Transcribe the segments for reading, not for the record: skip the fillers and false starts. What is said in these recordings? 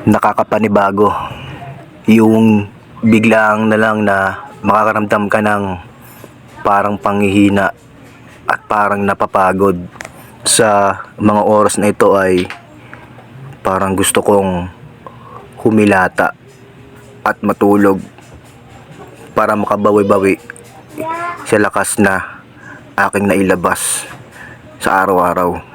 nakakapanibago. Yung biglang na lang na makakaramdam ka ng parang panghihina at parang napapagod. Sa mga oras na ito ay parang gusto kong humilata at matulog para makabawi-bawi sa lakas na aking nailabas sa araw-araw.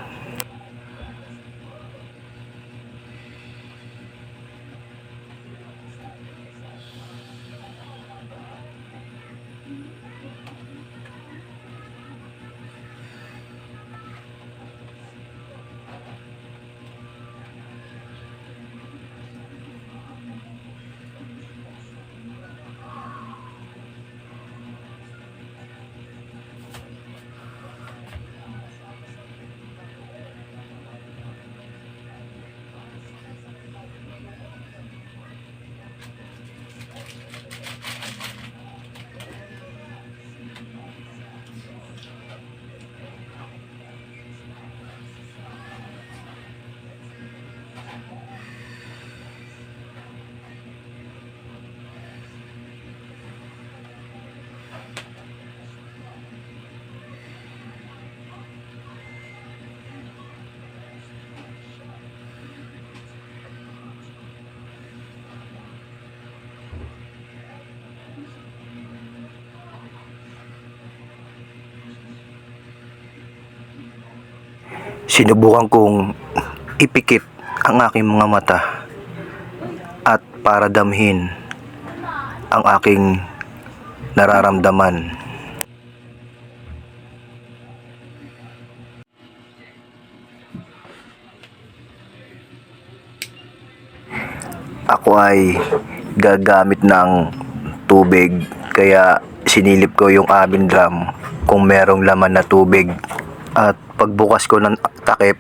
Sinubukan kong ipikit ang aking mga mata at para damhin ang aking nararamdaman. Ako ay gagamit ng tubig, kaya sinilip ko yung aming drum kung merong laman na tubig. At pagbukas ko ng takip,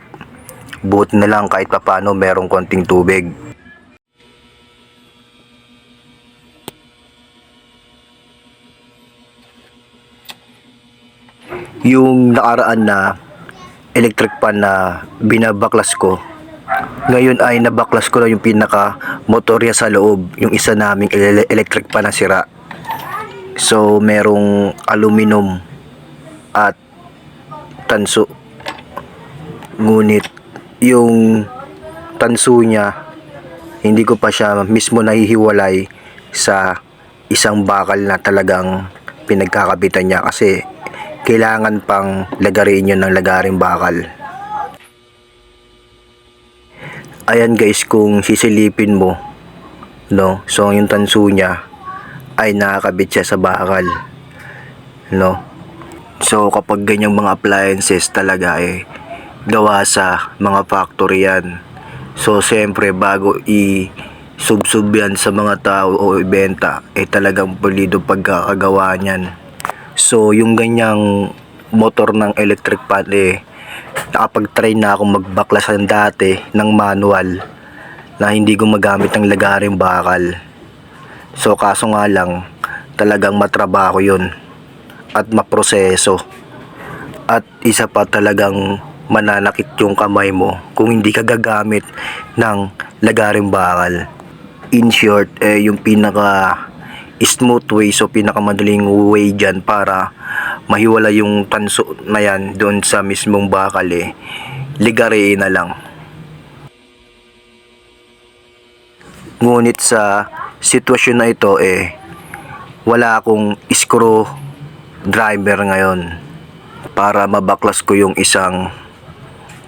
buti na lang kahit papano merong konting tubig. Yung nakaraan na electric pan na binabaklas ko, ngayon ay nabaklas ko na yung pinaka motorya sa loob, yung isa naming electric pan na sira. So merong aluminum at tanso. Ngunit yung tanso niya, hindi ko pa siya mismo nahihiwalay sa isang bakal na talagang pinagkakabitan niya, kasi kailangan pang lagarin yun ng lagaring bakal. Ayan guys, kung sisilipin mo, no, so yung tanso niya ay nakakabit siya sa bakal, no. So kapag ganyang mga appliances talaga gawa sa mga factory yan. So siyempre bago i-subsub yan sa mga tao o ibenta, talagang pulido pagkakagawa niyan. So yung ganyang motor ng electric pan, nakapag-try na akong magbaklasan dati ng manual na hindi gumagamit ng lagaring bakal. So kaso nga lang, talagang matrabaho yun at maproseso, at isa pa, talagang mananakit yung kamay mo kung hindi ka gagamit ng lagaring bakal. In short, yung pinaka smooth way, so pinakamadaling way dyan para mahiwala yung tanso na yan doon sa mismong bakal, ligariin na lang. Ngunit sa sitwasyon na ito, wala akong screw driver ngayon para mabaklas ko yung isang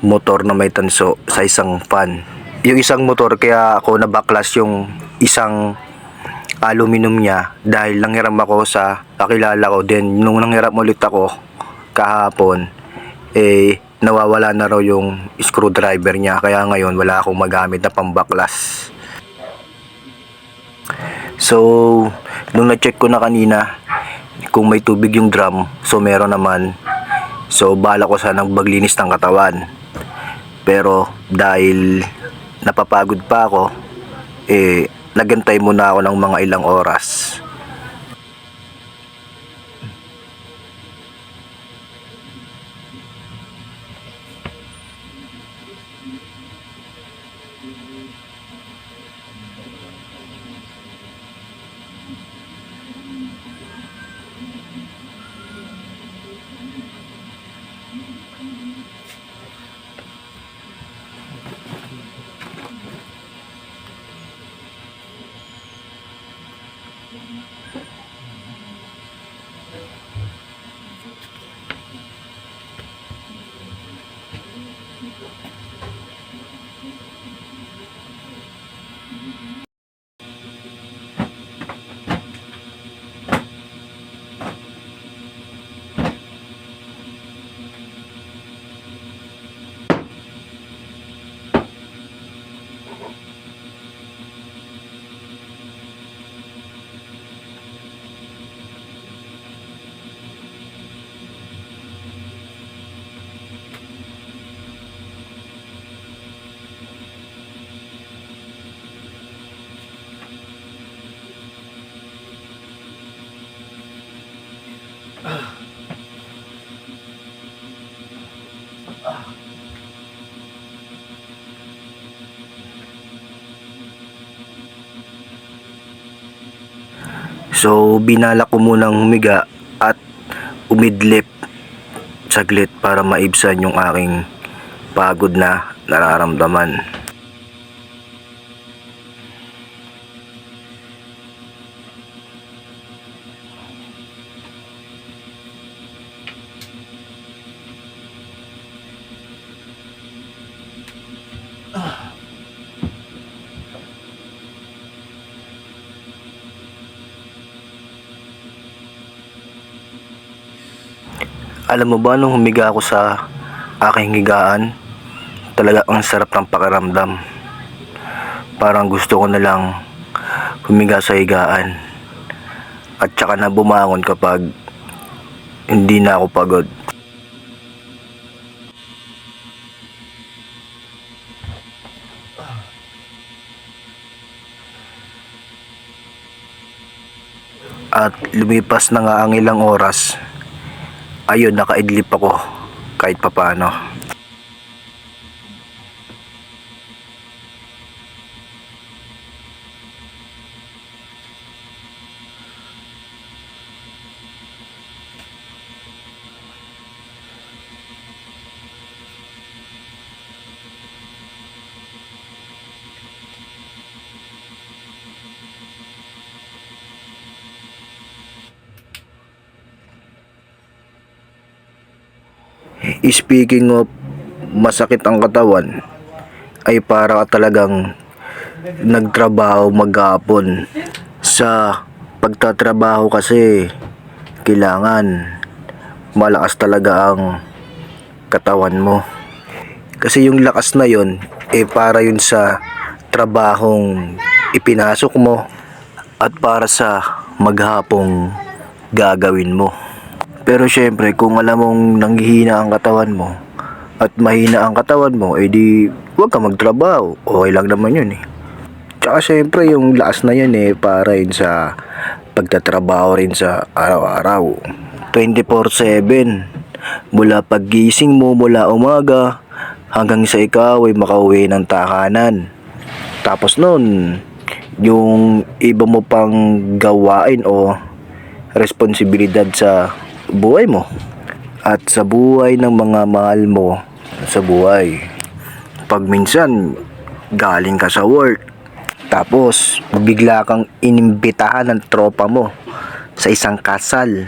motor na may tanso sa isang fan. Yung isang motor, kaya ako nabaklas yung isang aluminum niya dahil nanghiram ako sa kakilala ko. Then nung nanghiram ulit ako kahapon, nawawala na raw yung screwdriver niya, kaya ngayon wala akong magamit na pambaklas. So nung na-check ko na kanina kung may tubig yung drum, so meron naman. So bala ko sanang maglinis ng katawan, pero dahil napapagod pa ako, nagantay muna ako ng mga ilang oras. So binalak ko munang humiga at umidlip saglit para maibsan yung aking pagod na nararamdaman. Alam mo ba, nung humiga ako sa aking higaan, talaga ang sarap ng pakiramdam. Parang gusto ko na lang humiga sa higaan at saka na bumangon kapag hindi na ako pagod. At lumipas na nga ang ilang oras, ayun, nakaidlip ako kahit papaano. Speaking of masakit ang katawan, ay para ka talagang nagtrabaho maghapon. Sa pagtatrabaho kasi kailangan malakas talaga ang katawan mo. Kasi yung lakas na yon para yun sa trabahong ipinasok mo at para sa maghapong gagawin mo. Pero syempre, kung alam mong nanghihina ang katawan mo at mahina ang katawan mo, di huwag ka magtrabaho. Okay lang naman yun. Tsaka syempre, yung lakas na yun para yun sa pagtatrabaho rin sa araw-araw. 24/7. Mula paggising mo mula umaga hanggang sa ikaw ay makauwi ng tahanan. Tapos nun, yung iba mo pang gawain o responsibilidad sa buhay mo at sa buhay ng mga mahal mo sa buhay. Pag minsan galing ka sa work, tapos bigla kang inimbitahan ng tropa mo sa isang kasal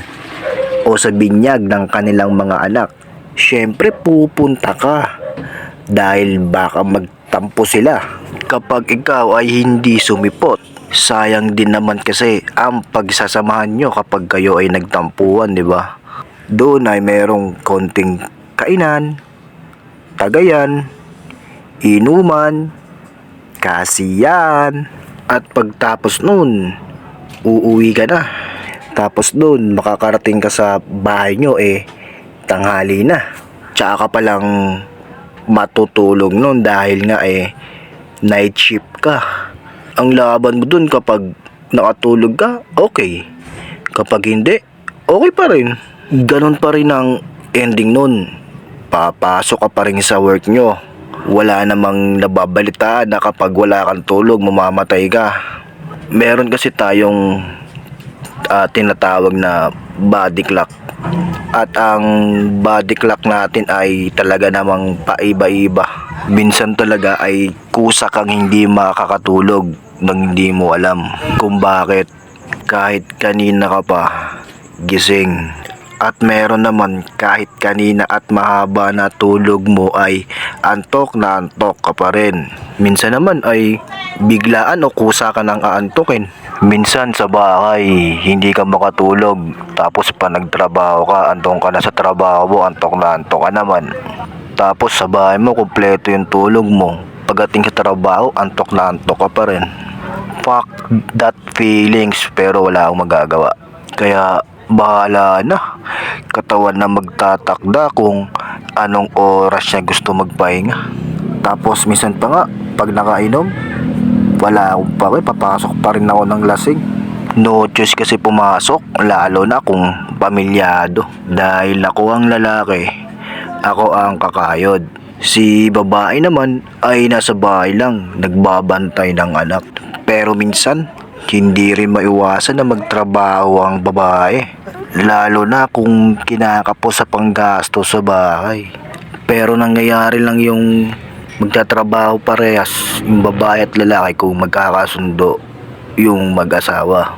o sa binyag ng kanilang mga anak, syempre pupunta ka dahil baka magtampo sila. Kapag ikaw ay hindi sumipot, sayang din naman kasi ang pagsasamahan nyo kapag kayo ay nagtampuan, di ba? Doon ay merong konting kainan, tagayan, inuman, kasiyahan, at pagtapos nun, uuwi ka na. Tapos doon, makakarating ka sa bahay nyo tanghali na. Tsaka ka palang matutulog nun dahil nga night shift ka. Ang laban mo dun, kapag nakatulog ka, okay. Kapag hindi, okay pa rin. Ganon pa rin ang ending nun. Papasok ka pa rin sa work nyo. Wala namang nababalitaan na kapag wala kang tulog, mamamatay ka. Meron kasi tayong tinatawag na body clock. At ang body clock natin ay talaga namang paiba-iba. Minsan talaga ay kusa kang hindi makakatulog nang hindi mo alam kung bakit. Kahit kanina ka pa gising. At meron naman kahit kanina at mahaba na tulog mo ay antok na antok ka pa rin. Minsan naman ay biglaan o kusa ka nang aantukin. Minsan sa bahay hindi ka makatulog, tapos pa nagtrabaho ka, antong ka na sa trabaho mo, antok na antok ka naman. Tapos sa bahay mo kumpleto yung tulog mo, pagdating sa trabaho antok na antok ka pa rin. Fuck that feelings, pero wala akong magagawa. Kaya bahala na, katawan na magtatakda kung anong oras niya gusto magpahinga. Tapos minsan pa nga, pag nakainom, wala akong pake, papasok pa rin ako ng lasing. No choice kasi pumasok, lalo na kung pamilyado. Dahil ako ang lalaki, ako ang kakayod. Si babae naman ay nasa bahay lang, nagbabantay ng anak. Pero minsan, hindi rin maiwasan na magtrabaho ang babae. Lalo na kung kinakapos sa panggasto sa bahay. Pero nangyayari lang yung magtatrabaho parehas, yung babae at lalaki kung magkakasundo yung mag-asawa.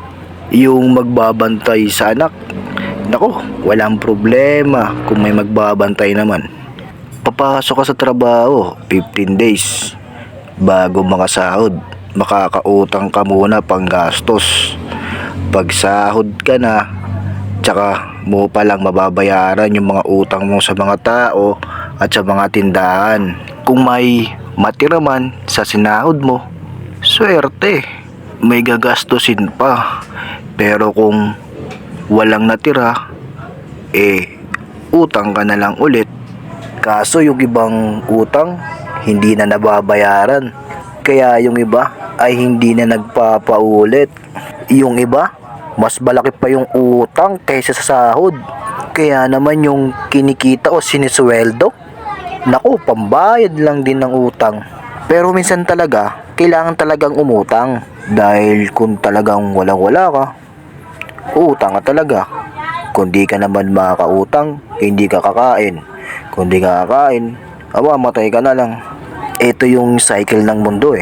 Yung magbabantay sa anak, nako, walang problema kung may magbabantay naman. Papasok ka sa trabaho, 15 days bago makasahod. Makakautang ka muna pang gastos. Pag sahod ka na, tsaka mo palang mababayaran yung mga utang mo sa mga tao at sa mga tindahan. Kung may matira man sa sinahod mo, swerte, may gagastusin pa. Pero kung walang natira, utang ka na lang ulit. Kaso yung ibang utang, hindi na nababayaran. Kaya yung iba ay hindi na nagpapaulit. Yung iba, mas malaki pa yung utang kaysa sa sahod. Kaya naman yung kinikita o sinisweldo, naku, pambayad lang din ng utang. Pero minsan talaga, kailangan talagang umutang. Dahil kung talagang walang-wala ka, utang ka talaga. Kung di ka naman makakautang, hindi ka kakain. Kung di ka kakain, mamatay ka na lang. Ito yung cycle ng mundo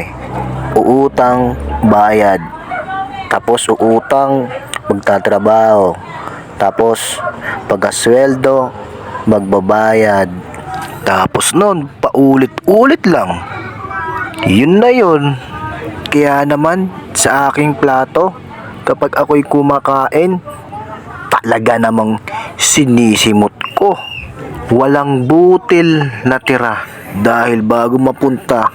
Uutang, bayad. Tapos uutang, magtatrabaho. Tapos pagkasweldo, magbabayad. Tapos nun, paulit-ulit lang. Yun na yun. Kaya naman, sa aking plato, kapag ako'y kumakain, talaga namang sinisimot ko. Walang butil na tira. Dahil bago mapunta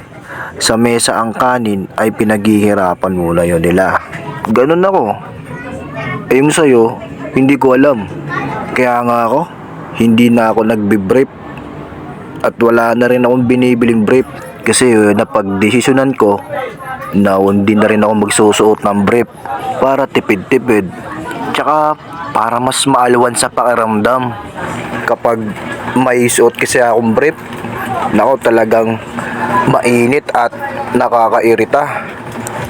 sa mesa ang kanin, ay pinaghihirapan muna yun nila. Ganun ako. Yung sa'yo, hindi ko alam. Kaya nga ako, hindi na ako nagbibrief. At wala na rin akong binibiling brief. Kasi napagdesisyonan ko na hindi na rin ako magsusuot ng brief para tipid-tipid. Tsaka para mas maalawan sa pakiramdam. Kapag may suot kasi akong brief, nako, talagang mainit at nakakairita.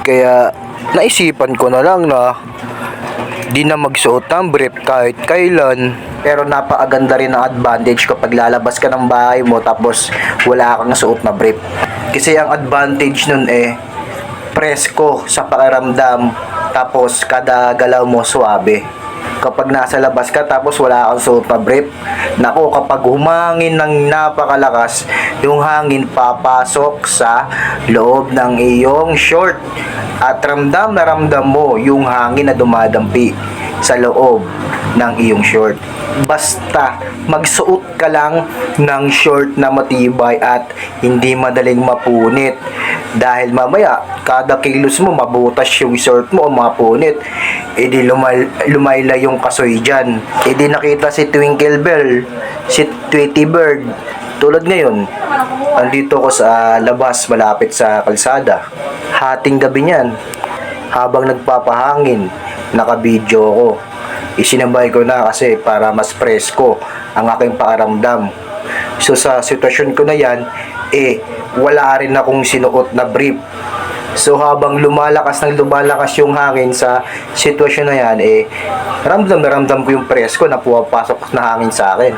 Kaya naisipan ko na lang na di na magsuot ng brief kahit kailan. Pero napakaganda rin ang advantage kapag lalabas ka ng bahay mo tapos wala kang suot na brief. Kasi ang advantage nun presko sa pakiramdam, tapos kada galaw mo suabe. Kapag nasa labas ka tapos wala kang suot na brief, nako, kapag humangin ng napakalakas, yung hangin papasok sa loob ng iyong short at ramdam na ramdam mo yung hangin na dumadampi sa loob ng iyong short. Basta magsuot ka lang ng short na matibay at hindi madaling mapunit. Dahil mamaya, kada kilos mo, mabutas yung short mo o mapunit. Di lumayla yung kasoy dyan. Di nakita si Twinkle Bell, si Tweety Bird. Tulad ngayon, andito ko sa labas malapit sa kalsada. Hating gabi niyan, habang nagpapahangin, nakabidyo ko. Isinabay ko na kasi para mas presko ang aking pakiramdam. So sa sitwasyon ko na yan, wala rin akong sinuot na brief. So habang lumalakas yung hangin sa sitwasyon na yan, ramdam na ramdam ko yung presko na pumapasok na hangin sa akin.